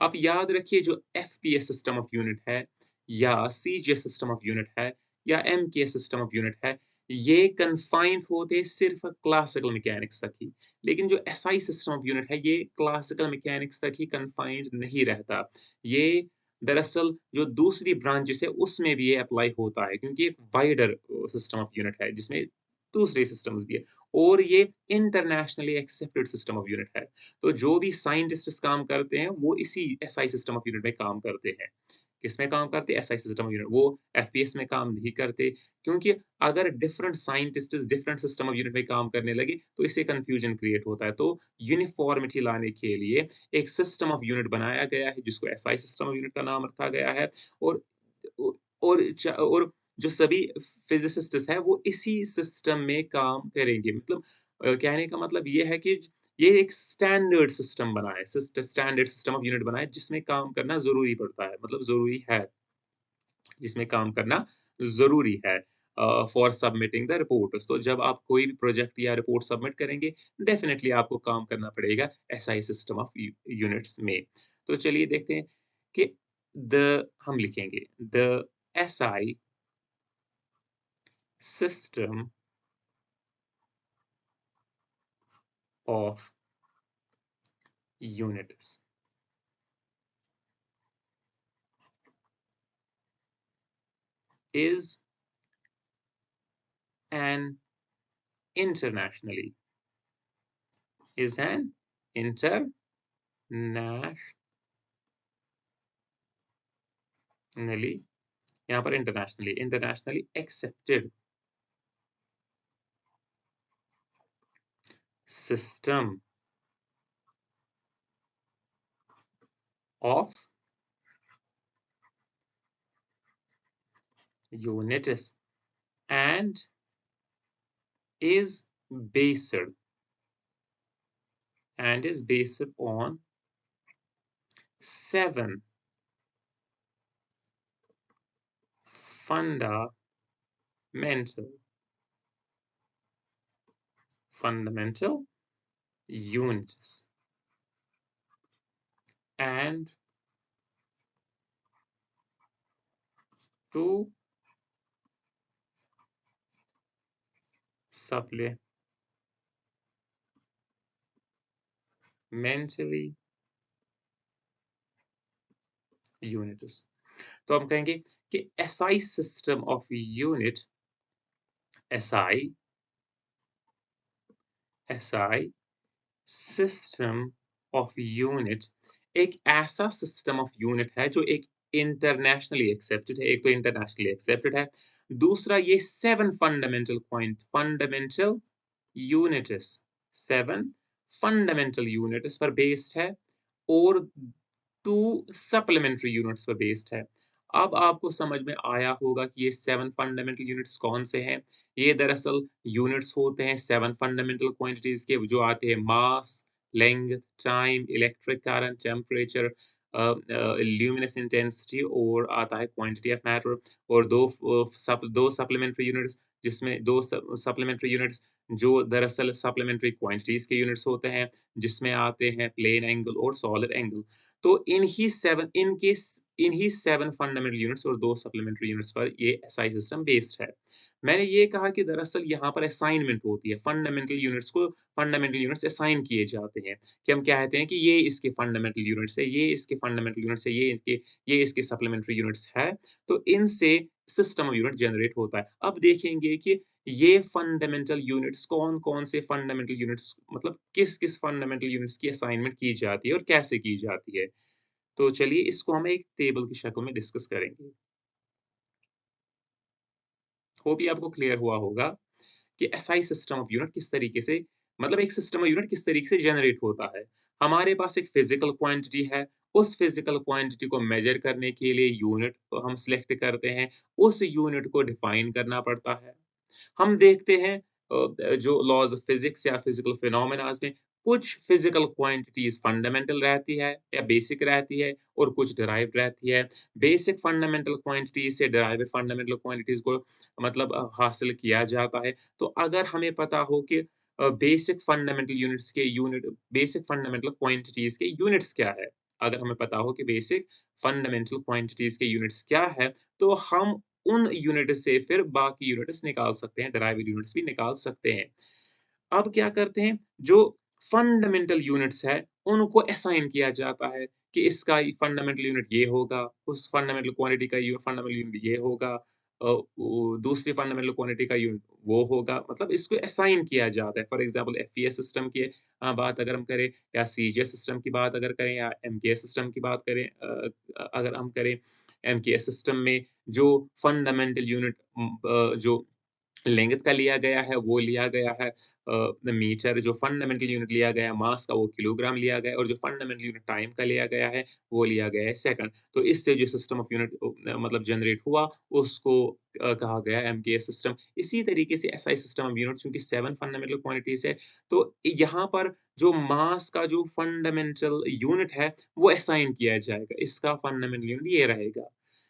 आप याद रखिए जो एफपीएस सिस्टम ऑफ यूनिट है या सीजीएस सिस्टम ऑफ यूनिट है या एमकेएस सिस्टम ऑफ यूनिट है, ये कन्फाइंड होते सिर्फ क्लासिकल मैकेनिक्स तक ही। लेकिन जो एसआई सिस्टम ऑफ यूनिट है ये क्लासिकल मैकेनिक्स तक ही कन्फाइंड नहीं रहता। ये दरअसल जो दूसरी ब्रांचेस है उसमें भी ये अप्लाई होता है क्योंकि एक वाइडर सिस्टम ऑफ यूनिट है जिसमें दूसरे सिस्टम्स भी है और ये internationally accepted system of unit है। तो जो भी साइंटिस्ट्स काम करते हैं, वो इसी एसआई सिस्टम ऑफ यूनिट में काम करते हैं। किसमें काम करते? SI system of unit. वो एफपीएस में काम नहीं करते क्योंकि अगर different scientists different system of unit में काम करने लगे, तो इससे कन्फ्यूजन क्रिएट होता है। तो यूनिफ़ॉर्मिटी लाने के लिए एक सिस्टम ऑफ यूनिट बनाया गया है, जिसको एसआई सिस्टम ऑफ यूनिट का नाम रखा गया है और ओ और जो सभी फिज़िसिस्ट्स हैं, वो इसी सिस्टम में काम करेंगे। मतलब कहने का मतलब ये है कि ये एक स्टैंडर्ड सिस्टम बना है, स्टैंडर्ड सिस्टम ऑफ यूनिट बना है, जिसमें काम करना ज़रूरी पड़ता है, मतलब ज़रूरी है, जिसमें काम करना ज़रूरी है फॉर सबमिटिंग द रिपोर्ट्स। तो जब आप कोई भी प्रोजेक्ट या रिपोर्ट सबमिट करेंगे, डेफ़िनिटली आपको काम करना पड़ेगा एसआई सिस्टम ऑफ यूनिट्स में। तो चलिए देखते हैं कि हम लिखेंगे the SI system of units is an internationally is an internationally यहाँ पर internationally accepted system of units and is based is based on seven fundamental fundamental units and two supplementary units। तो हम कहेंगे कि SI system of unit SI SI system of unit एक ऐसा सिस्टम ऑफ यूनिट है जो एक इंटरनेशनली एक्सेप्टेड है। एक तो इंटरनेशनली एक्सेप्टेड है, दूसरा ये 7 फंडामेंटल यूनिट्स 7 फंडामेंटल यूनिट्स पर बेस्ड है और 2 सप्लीमेंट्री यूनिट्स पर बेस्ड है। अब आपको समझ में आया होगा कि ये 7 फंडामेंटल यूनिट्स कौन से हैं? ये दरअसल यूनिट्स होते हैं 7 फंडामेंटल क्वांटिटीज़ के जो आते हैं mass, length, time, electric current, temperature luminous intensity और आता है क्वांटिटी ऑफ मैटर और 2 सप्लीमेंट्री यूनिट्स जिसमें 2 सप्लीमेंट्री यूनिट्स जो दरअसल सप्लीमेंट्री क्वांटिटीज़ के यूनिट्स होते हैं, जिसमें आते हैं प्लेन एंगल और सॉलिड एंगल। तो इन्हीं 7 फंडामेंटल यूनिट्स और 2 सप्लीमेंट्री यूनिट्स पर ये एसआई सिस्टम बेस्ड है। मैंने ये कहा कि दरअसल यहाँ पर असाइनमेंट होती है, फंडामेंटल यूनिट्स असाइन किए जाते हैं, कि हम कहते हैं कि ये इसके फंडामेंटल यूनिट्स है, ये इसके फंडामेंटल यूनिट्स है, ये इसके सप्लीमेंट्री यूनिट्स है, तो इनसे सिस्टम ऑफ यूनिट जनरेट होता है। अब देखेंगे कि ये फंडामेंटल यूनिट्स कौन-कौन से फंडामेंटल यूनिट्स मतलब किस-किस फंडामेंटल यूनिट्स की असाइनमेंट की जाती है और कैसे की जाती है। तो चलिए इसको हम एक टेबल की शक्ल में डिस्कस करेंगे। होप ये आपको क्लियर हुआ होगा कि एसआई सिस्टम ऑफ यूनिट किस तरीके से मतलब एक सिस्टम ऑफ यूनिट किस तरीके से जनरेट होता है। हमारे पास एक फिज़िकल क्वांटिटी है, उस फिज़िकल क्वांटिटी को मेज़र करने के लिए यूनिट हम सिलेक्ट करते हैं, उस यूनिट को डिफाइन करना पड़ता है। हम देखते हैं जो लॉज़ ऑफ फिज़िक्स या फिज़िकल फिनोमेनाज़ में कुछ फिज़िकल क्वांटिटीज़ फंडामेंटल रहती है या बेसिक रहती है और कुछ डिराइव्ड रहती है। बेसिक फंडामेंटल क्वांटिटीज़ से डिराइव्ड फंडामेंटल क्वांटिटीज़ को मतलब हासिल किया जाता है। तो अगर हमें पता हो कि बेसिक फंडामेंटल क्वांटिटीज़ के यूनिट्स क्या है? अगर हमें पता हो कि बेसिक फंडामेंटल क्वांटिटीज़ के यूनिट्स क्या है, तो हम उन यूनिट से फिर बाकी यूनिट्स निकाल सकते हैं, डिराइव्ड यूनिट्स भी निकाल सकते हैं। अब क्या करते हैं, जो फंडामेंटल यूनिट्स हैं, उनको असाइन किया जाता है कि इसका फंडामेंटल यूनिट ये होगा, उस फंडामेंटल क्वांटिटी का फंडामेंटल यूनिट ये होगा दूसरी फंडामेंटल क्वांटिटी का यूनिट वो होगा, मतलब इसको असाइन किया जाता है। फॉर एग्ज़ाम्पल एफईएस सिस्टम की बात अगर हम करें या सीजीएस सिस्टम की बात अगर करें या एमकेएस सिस्टम की बात करें अगर हम करें, एमकेएस सिस्टम में जो फंडामेंटल यूनिट जो लेंथ का लिया गया है, वो लिया गया है मीटर, जो फंडामेंटल यूनिट लिया गया है मास का, वो किलोग्राम लिया गया है और जो फंडामेंटल यूनिट टाइम का लिया गया है, वो लिया गया है सेकंड। तो इससे जो सिस्टम ऑफ यूनिट मतलब जनरेट हुआ, उसको कहा गया एमकेएस सिस्टम। इसी तरीके से एसआई सिस्टम ऑफ यूनिट चूँकि 7 फंडामेंटल क्वांटिटीज़ है, तो यहाँ पर जो मास का जो फंडामेंटल यूनिट है, वो असाइन किया जाएगा। इसका फंडामेंटल यूनिट ये रहेगा।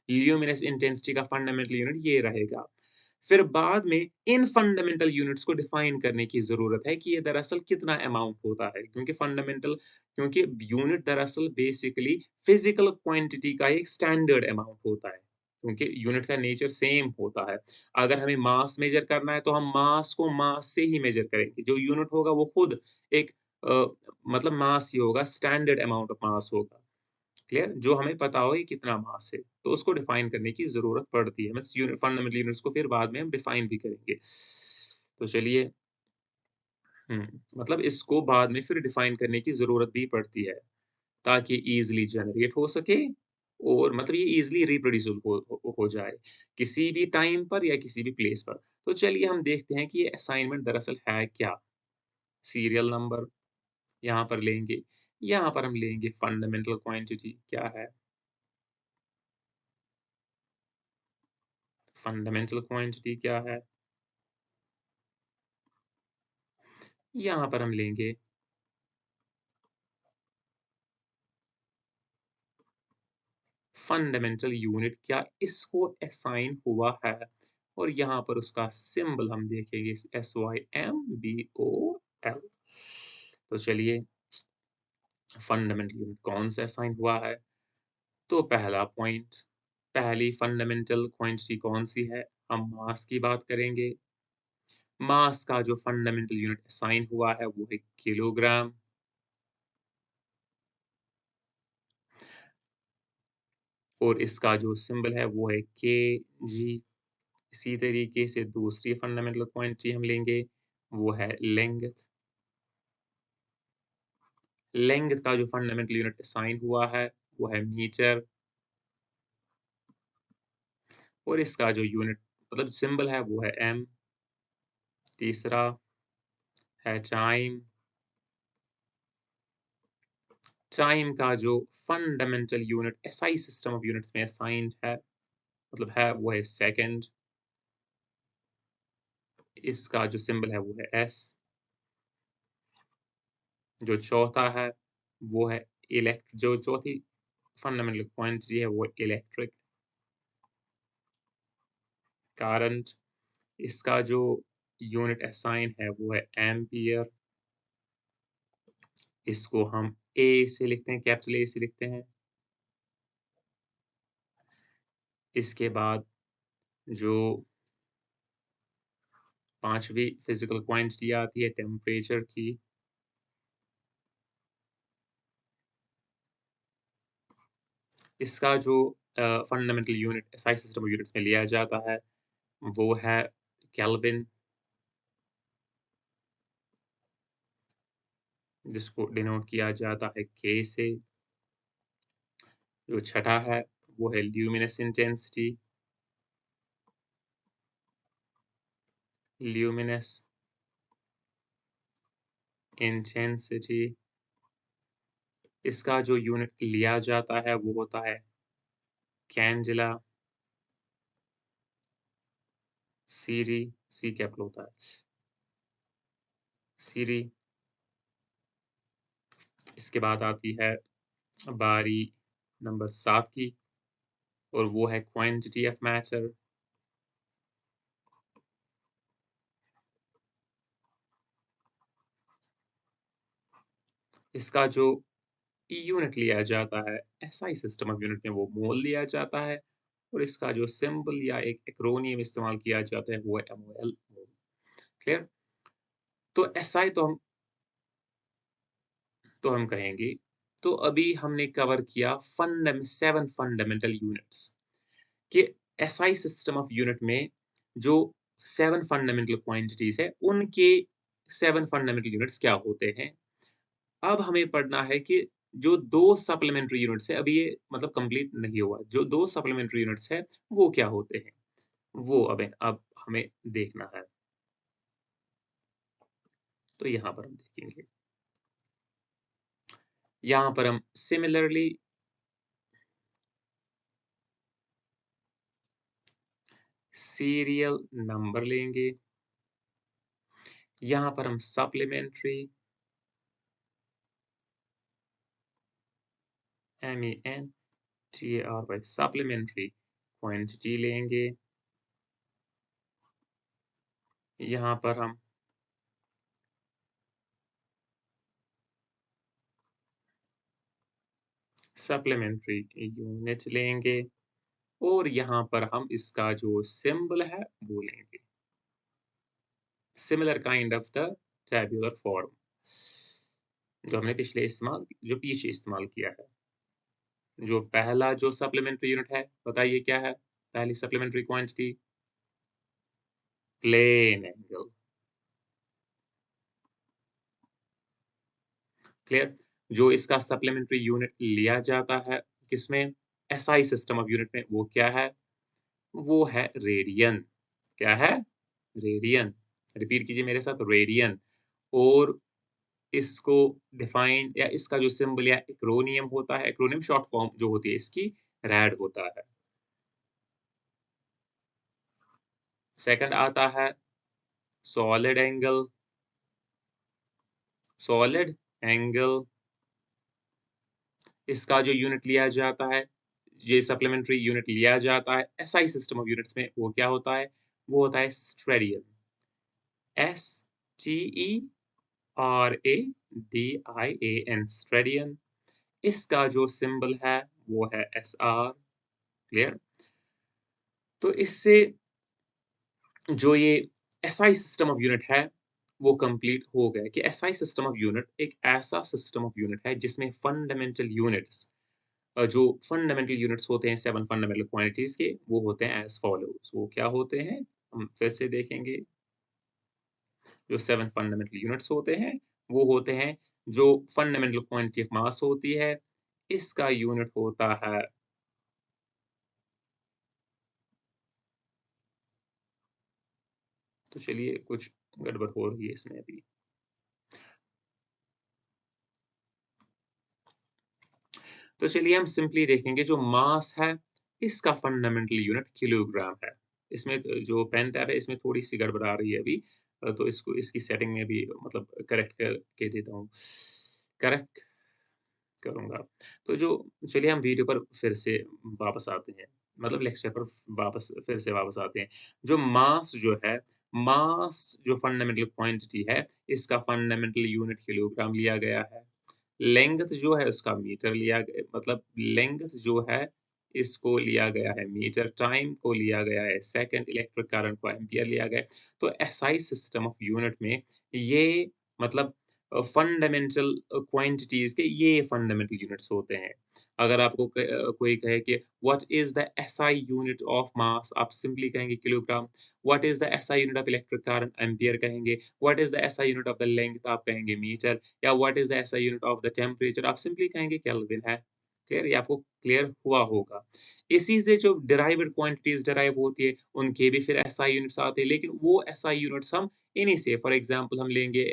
ल्यूमिनेस इंटेंसिटी का फंडामेंटल यूनिट ये रहेगा। फिर बाद में इन फंडामेंटल यूनिट्स को डिफाइन करने की ज़रूरत है कि ये दरअसल कितना अमाउंट होता है क्योंकि यूनिट दरअसल बेसिकली फिज़िकल क्वांटिटी का एक स्टैंडर्ड अमाउंट होता है, क्योंकि यूनिट का नेचर सेम होता है। अगर हमें मास मेज़र करना है तो हम मास को मास से ही मेज़र करेंगे, जो यूनिट होगा वो खुद एक अ, मतलब मास ही होगा, स्टैंडर्ड अमाउंट ऑफ मास होगा। क्लियर? जो हमें पता हो ये कितना मास है, तो उसको डिफाइन करने की ज़रूरत पड़ती है। मीन्स यूनिट फंडामेंटल यूनिट्स को फिर बाद में हम डिफाइन भी करेंगे। तो चलिए हुँ, मतलब इसको बाद में फिर डिफाइन करने की ज़रूरत भी पड़ती है, ताकि ईज़िली जनरेट हो सके और मतलब ये ईज़िली रिप्रोड्यूसिबल हो जाए, किसी भी टाइम पर या किसी भी प्लेस पर। तो चलिए हम देखते हैं कि ये असाइनमेंट दरअसल है क्या? सीरियल नंबर यहाँ पर लेंगे, यहाँ पर हम लेंगे फंडामेंटल क्वांटिटी क्या है? फंडामेंटल क्वांटिटी क्या है? यहाँ पर हम लेंगे फंडामेंटल यूनिट क्या इसको असाइन हुआ है और यहाँ पर उसका सिंबल हम देखेंगे SYMBOL। तो चलिए फंडामेंटल यूनिट कौन सा असाइन हुआ है? तो पहला पॉइंट, पहली फंडामेंटल क्वांटिटी कौन सी है? हम मास की बात करेंगे। मास का जो फंडामेंटल यूनिट असाइन हुआ है वो है किलोग्राम और इसका जो सिंबल है वो है केजी। इसी तरीके से दूसरी फंडामेंटल क्वांटिटी हम लेंगे, वो है लेंथ। लेंथ का जो फंडामेंटल यूनिट असाइन हुआ है, वो है मीटर और इसका जो यूनिट मतलब सिंबल है, वो है एम। तीसरा है टाइम। टाइम का जो fundamental unit SI system of units में असाइन्ड है, मतलब है, वो है सेकंड। इसका जो सिंबल है, वो है एस। जो चौथा है, वो है जो चौथी फंडामेंटल क्वांटिटी है, वो इलेक्ट्रिक करंट। इसका जो यूनिट असाइन है वो है एम्पियर। इसको हम ए से लिखते हैं, कैपिटल ए से लिखते हैं। इसके बाद जो 5वीं फिज़िकल क्वांटिटी आती है टेम्परेचर की। इसका जो fundamental unit SI system units में लिया जाता है, वो है केल्विन, जिसको डिनोट किया जाता है के से। जो छठा है, वो है ल्यूमिनेस इंटेंसिटी। ल्यूमिनेस इंटेंसिटी इसका जो यूनिट लिया जाता है वो होता है कैंडेला सीरी। सी कैपिटल होता है सीरी। इसके बाद आती है बारी नंबर 7 की और वो है क्वांटिटी ऑफ मैटर। इसका जो यूनिट लिया जाता है एसआई सिस्टम ऑफ यूनिट में वो मोल लिया जाता है और इसका जो सिंबल या एक एक्रोनियम इस्तेमाल किया जाता है वो है एमओएल मोल। क्लियर? तो एसआई तो हम कहेंगे। तो अभी हमने कवर किया 7 फंडामेंटल यूनिट्स कि एसआई सिस्टम ऑफ यूनिट में जो 7 फंडामेंटल क्वांटिटीज़ है, उनके 7 फंडामेंटल यूनिट्स क्या होते हैं? अब हमें पढ़ना है कि जो 2 सप्लीमेंट्री यूनिट्स है, अभी ये मतलब कंप्लीट नहीं हुआ। जो 2 सप्लीमेंट्री यूनिट्स है, वो क्या होते हैं? वो अब हमें देखना है। तो यहाँ पर हम देखेंगे। यहाँ पर हम सिमिलरली सीरियल नंबर लेंगे। यहाँ पर हम सप्लीमेंट्री MENTARY सप्लीमेंट्री क्वांटिटी लेंगे। यहाँ पर हम सप्लीमेंट्री यूनिट लेंगे और यहाँ पर हम इसका जो सिंबल है वो लेंगे। Similar kind of the tabular form जो हमने जो पीछे इस्तेमाल किया है। जो पहला जो सप्लीमेंट्री यूनिट है, बताइए क्या है? पहली supplementary quantity plane angle. Clear? जो इसका सप्लीमेंट्री यूनिट लिया जाता है किसमें? एसआई सिस्टम ऑफ यूनिट में, वो क्या है? वो है रेडियन। क्या है? रेडियन। रिपीट कीजिए मेरे साथ, रेडियन। और इसको डिफाइन या इसका जो सिंबल या एक्रोनियम होता है, एक्रोनियम शॉर्ट फॉर्म जो होती है इसकी, रैड होता है। सेकंड आता है सॉलिड एंगल। सॉलिड एंगल इसका जो यूनिट लिया जाता है, ये सप्लीमेंट्री यूनिट लिया जाता है एसआई सिस्टम ऑफ यूनिट्स में, वो क्या होता है? वो होता है स्टेरेडियन। STERADIAN steradian. इसका जो सिंबल है वो है SR। क्लियर? तो इससे जो ये एसआई सिस्टम ऑफ यूनिट है, वो कंप्लीट हो गया कि एसआई सिस्टम ऑफ यूनिट एक ऐसा सिस्टम ऑफ यूनिट है जिसमें फंडामेंटल यूनिट्स जो फंडामेंटल यूनिट्स होते हैं 7 फंडामेंटल क्वांटिटीज़ के, वो होते हैं एज़ फॉलोज़। वो क्या होते हैं? हम फिर से देखेंगे। जो 7 फंडामेंटल यूनिट्स होते हैं, वो होते हैं जो फंडामेंटल क्वांटिटी ऑफ मास होती है, इसका यूनिट होता है तो चलिए कुछ गड़बड़ हो रही है इसमें अभी। तो चलिए हम सिंपली देखेंगे जो मास है, इसका फंडामेंटल यूनिट किलोग्राम है। इसमें जो पेन टैब है इसमें थोड़ी-सी गड़बड़ आ रही है अभी। तो इसको इसकी सेटिंग में भी मतलब करेक्ट करके देता हूँ। करेक्ट करूँगा। तो जो चलिए हम वीडियो पर फिर से वापस आते हैं। मतलब लेक्चर पर वापस आते हैं। जो मास जो है, मास जो फंडामेंटल क्वांटिटी है, इसका फंडामेंटल यूनिट किलोग्राम लिया गया है। लेंथ जो है उसका मीटर लिया गया मतलब लेंथ जो है इसको लिया गया है मीटर, टाइम को लिया गया है सेकंड, इलेक्ट्रिक करंट को एम्पीयर लिया गया है। तो एसआई सिस्टम ऑफ यूनिट में ये मतलब फंडामेंटल क्वांटिटीज़ के ये फंडामेंटल यूनिट्स होते हैं। अगर आपको कोई कहे कि what is the SI unit of mass, आप सिंपली कहेंगे kilogram. What is the SI unit of electric current, ampere कहेंगे। What is the SI unit of the length, आप कहेंगे मीटर। या what is the SI unit of the temperature, आप सिंपली कहेंगे केल्विन है। क्लियर? ये आपको क्लियर हुआ होगा। इसी से जो डिराइव्ड क्वांटिटीज़ डिराइव होती है, उनके भी फिर एसआई यूनिट्स आते हैं, लेकिन वो एसआई यूनिट्स हम इन्हीं से फॉर एग्ज़ाम्पल हम लेंगे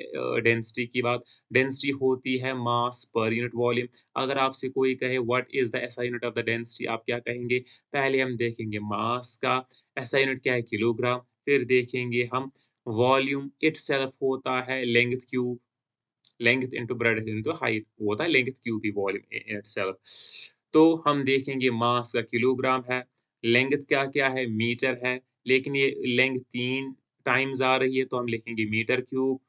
डेंसिटी की बात। डेंसिटी होती है मास पर यूनिट वॉल्यूम। अगर आपसे कोई कहे what is the SI unit of the density, आप क्या कहेंगे? पहले हम देखेंगे मास का एसआई यूनिट क्या है किलोग्राम, फिर देखेंगे हम वॉल्यूम इटसेल्फ होता है length cube, length into breadth into height, वो होता है length cube he volume in itself. तो हम देखेंगे मास का किलोग्राम है, लेंथ क्या-क्या है? मीटर है, लेकिन ये लेंथ 3 टाइम्स आ रही है तो हम लिखेंगे मीटर क्यूब।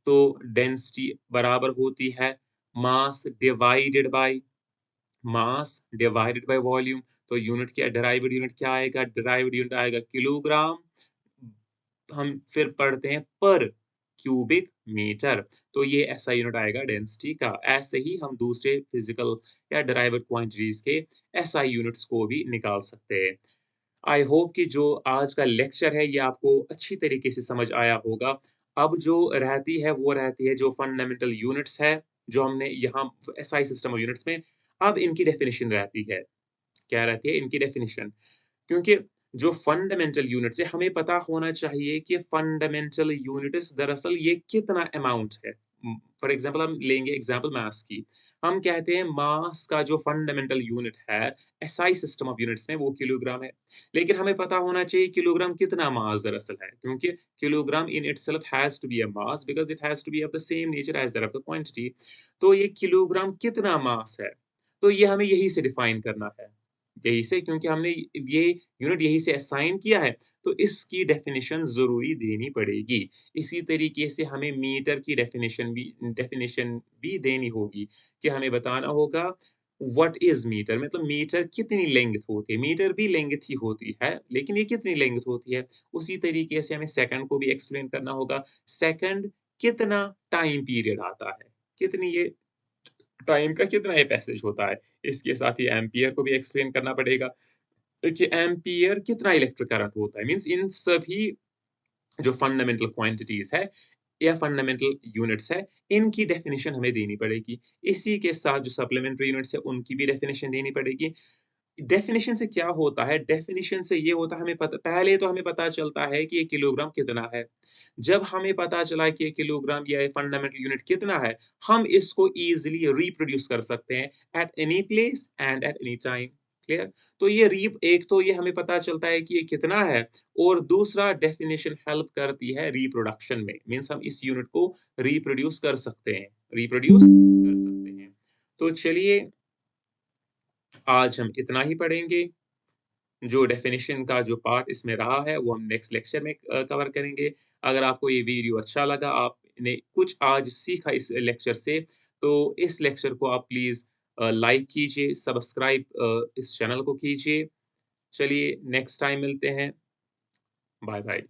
तो डेंसिटी बराबर होती है मास डिवाइडेड बाय वॉल्यूम। तो यूनिट क्या डिराइव्ड यूनिट क्या आएगा? डिराइव्ड यूनिट आएगा किलोग्राम। हम फिर पढ़ते हैं पर क्यूबिक मीटर। तो ये ऐसा यूनिट आएगा डेंसिटी का। ऐसे ही हम दूसरे फिजिकल या डिराइव्ड क्वांटिटीज़ के एसआई यूनिट्स को भी निकाल सकते हैं। आई होप कि जो आज का लेक्चर है ये आपको अच्छी तरीके से समझ आया होगा। अब जो रहती है वो रहती है जो फंडामेंटल यूनिट्स है जो हमने यहाँ एसआई सिस्टम ऑफ यूनिट्स में अब इनकी डेफिनिशन रहती है। क्या रहती है? इनकी डेफिनिशन। क्योंकि जो फंडामेंटल यूनिट्स है, हमें पता होना चाहिए कि फंडामेंटल यूनिट्स दरअसल ये कितना अमाउंट है। फॉर एग्ज़ाम्पल हम लेंगे एग्ज़ाम्पल मास की। हम कहते हैं मास का जो फंडामेंटल यूनिट है, एसआई सिस्टम ऑफ यूनिट्स में वो किलोग्राम है। लेकिन हमें पता होना चाहिए किलोग्राम कितना मास दरअसल है, क्योंकि kilogram in itself has to be a mass because it has to be of the same nature as that of the quantity. तो ये किलोग्राम कितना मास है, तो ये हमें यहीं से डिफाइन करना है। यहीं से क्योंकि हमने ये यूनिट यहीं से असाइन किया है, तो इसकी डेफ़िनिशन ज़रूरी देनी पड़ेगी। इसी तरीके से हमें मीटर की डेफ़िनिशन भी देनी होगी कि हमें बताना होगा व्हाट इज़ मीटर मतलब मीटर कितनी लेंथ होती है। मीटर भी लेंथ ही होती है, लेकिन ये कितनी लेंथ होती है। उसी तरीके से हमें सेकंड को भी एक्सप्लेन करना होगा। सेकंड कितना टाइम पीरियड आता है, कितनी ये टाइम का कितना ये पैसेज होता है। इसके साथ ही एम्पीयर को भी एक्सप्लेन करना पड़ेगा। देखिए एम्पीयर कितना इलेक्ट्रिक करंट होता है मीन्स इन सभी जो फंडामेंटल क्वांटिटीज़ है या फंडामेंटल यूनिट्स है, इनकी डेफिनिशन हमें देनी पड़ेगी। इसी के साथ जो सप्लीमेंट्री यूनिट्स है, उनकी भी डेफिनिशन देनी पड़ेगी। डेफिनिशन से क्या होता है? डेफिनिशन से ये होता है हमें पता पहले तो हमें पता चलता है कि ये किलोग्राम कितना है। जब हमें पता चला कि ये किलोग्राम या ये फंडामेंटल यूनिट कितना है, हम इसको ईज़िली रिप्रोड्यूस कर सकते हैं at any place and at any time. Clear? तो ये रीप एक तो ये हमें पता चलता है कि ये कितना है और दूसरा डेफिनिशन हेल्प करती है रिप्रोडक्शन में। मीन्स हम इस यूनिट को रिप्रोड्यूस कर सकते हैं। रिप्रोड्यूस कर सकते हैं। तो चलिए आज हम इतना ही पढ़ेंगे। जो डेफ़िनिशन का जो पार्ट इसमें रहा है, वो हम नेक्स्ट लेक्चर में कवर करेंगे। अगर आपको ये वीडियो अच्छा लगा, आपने कुछ आज सीखा इस लेक्चर से, तो इस लेक्चर को आप प्लीज़ लाइक कीजिए, सब्सक्राइब इस चैनल को कीजिए। चलिए नेक्स्ट टाइम मिलते हैं। बाय-बाय।